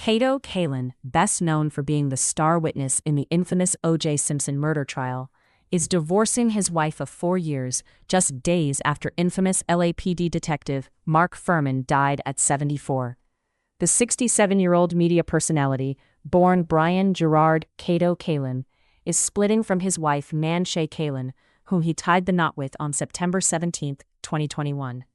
Kato Kaelin, best known for being the star witness in the infamous O.J. Simpson murder trial, is divorcing his wife of 4 years just days after infamous LAPD detective Mark Fuhrman died at 74. The 67-year-old media personality, born Brian Gerard Kato Kaelin, is splitting from his wife Nanshe Kaelin, whom he tied the knot with on September 17, 2021.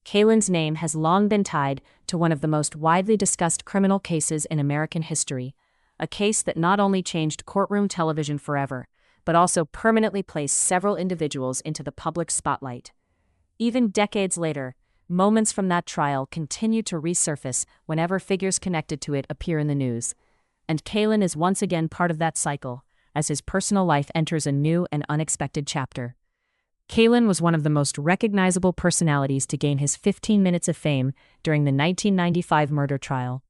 Kaelin's name has long been tied to one of the most widely discussed criminal cases in American history, a case that not only changed courtroom television forever, but also permanently placed several individuals into the public spotlight. Even decades later, moments from that trial continue to resurface whenever figures connected to it appear in the news. And Kaelin is once again part of that cycle, as his personal life enters a new and unexpected chapter. Kaelin was one of the most recognizable personalities to gain his 15 minutes of fame during the 1995 murder trial.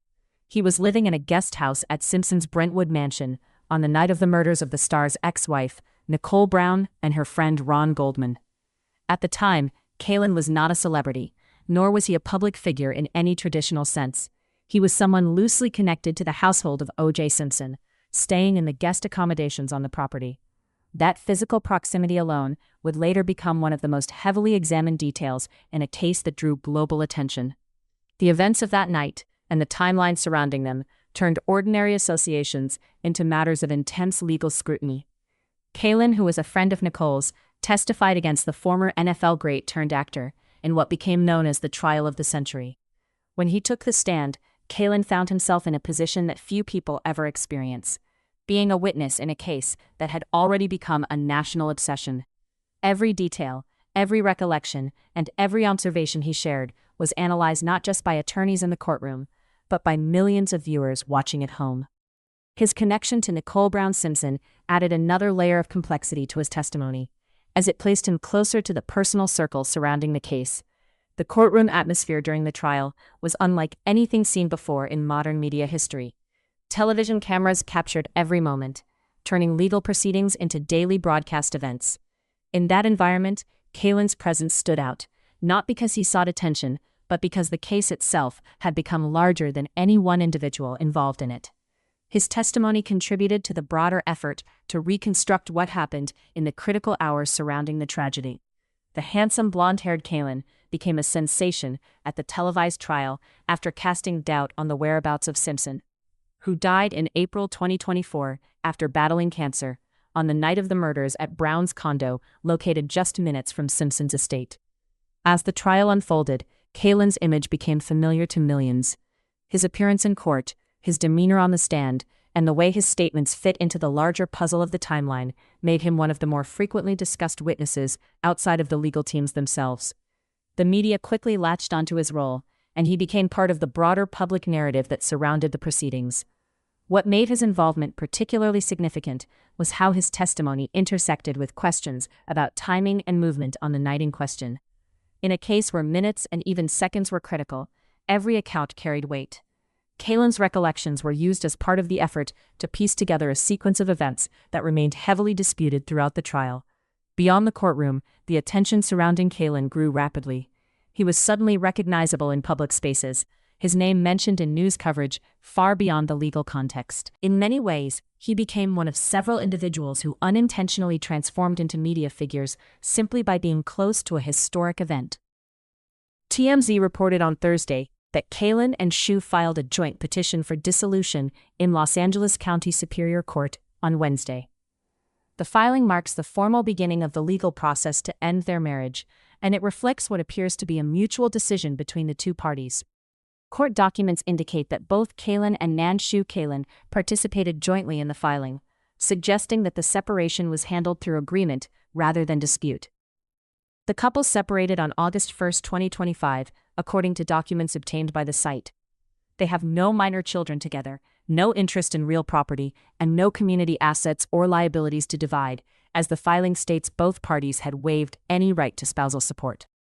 He was living in a guest house at Simpson's Brentwood mansion on the night of the murders of the star's ex-wife, Nicole Brown, and her friend Ron Goldman. At the time, Kaelin was not a celebrity, nor was he a public figure in any traditional sense. He was someone loosely connected to the household of O.J. Simpson, staying in the guest accommodations on the property. That physical proximity alone would later become one of the most heavily examined details in a case that drew global attention. The events of that night, and the timeline surrounding them, turned ordinary associations into matters of intense legal scrutiny. Kaelin, who was a friend of Nicole's, testified against the former NFL great turned actor in what became known as the trial of the century. When he took the stand, Kaelin found himself in a position that few people ever experience, being a witness in a case that had already become a national obsession. Every detail, every recollection, and every observation he shared was analyzed not just by attorneys in the courtroom, but by millions of viewers watching at home. His connection to Nicole Brown Simpson added another layer of complexity to his testimony, as it placed him closer to the personal circle surrounding the case. The courtroom atmosphere during the trial was unlike anything seen before in modern media history. Television cameras captured every moment, turning legal proceedings into daily broadcast events. In that environment, Kaelin's presence stood out, not because he sought attention, but because the case itself had become larger than any one individual involved in it. His testimony contributed to the broader effort to reconstruct what happened in the critical hours surrounding the tragedy. The handsome blonde-haired Kaelin became a sensation at the televised trial after casting doubt on the whereabouts of Simpson, who died in April 2024 after battling cancer, on the night of the murders at Brown's condo located just minutes from Simpson's estate. As the trial unfolded, Kaelin's image became familiar to millions. His appearance in court, his demeanor on the stand, and the way his statements fit into the larger puzzle of the timeline made him one of the more frequently discussed witnesses outside of the legal teams themselves. The media quickly latched onto his role, and he became part of the broader public narrative that surrounded the proceedings. What made his involvement particularly significant was how his testimony intersected with questions about timing and movement on the night in question. In a case where minutes and even seconds were critical, every account carried weight. Kaelin's recollections were used as part of the effort to piece together a sequence of events that remained heavily disputed throughout the trial. Beyond the courtroom, the attention surrounding Kaelin grew rapidly. He was suddenly recognizable in public spaces, his name mentioned in news coverage far beyond the legal context. In many ways, he became one of several individuals who unintentionally transformed into media figures simply by being close to a historic event. TMZ reported on Thursday that Kaelin and Shu filed a joint petition for dissolution in Los Angeles County Superior Court on Wednesday. The filing marks the formal beginning of the legal process to end their marriage, and it reflects what appears to be a mutual decision between the two parties. Court documents indicate that both Kaelin and Nanshe Kaelin participated jointly in the filing, suggesting that the separation was handled through agreement rather than dispute. The couple separated on August 1, 2025, according to documents obtained by the site. They have no minor children together, no interest in real property, and no community assets or liabilities to divide, as the filing states both parties had waived any right to spousal support.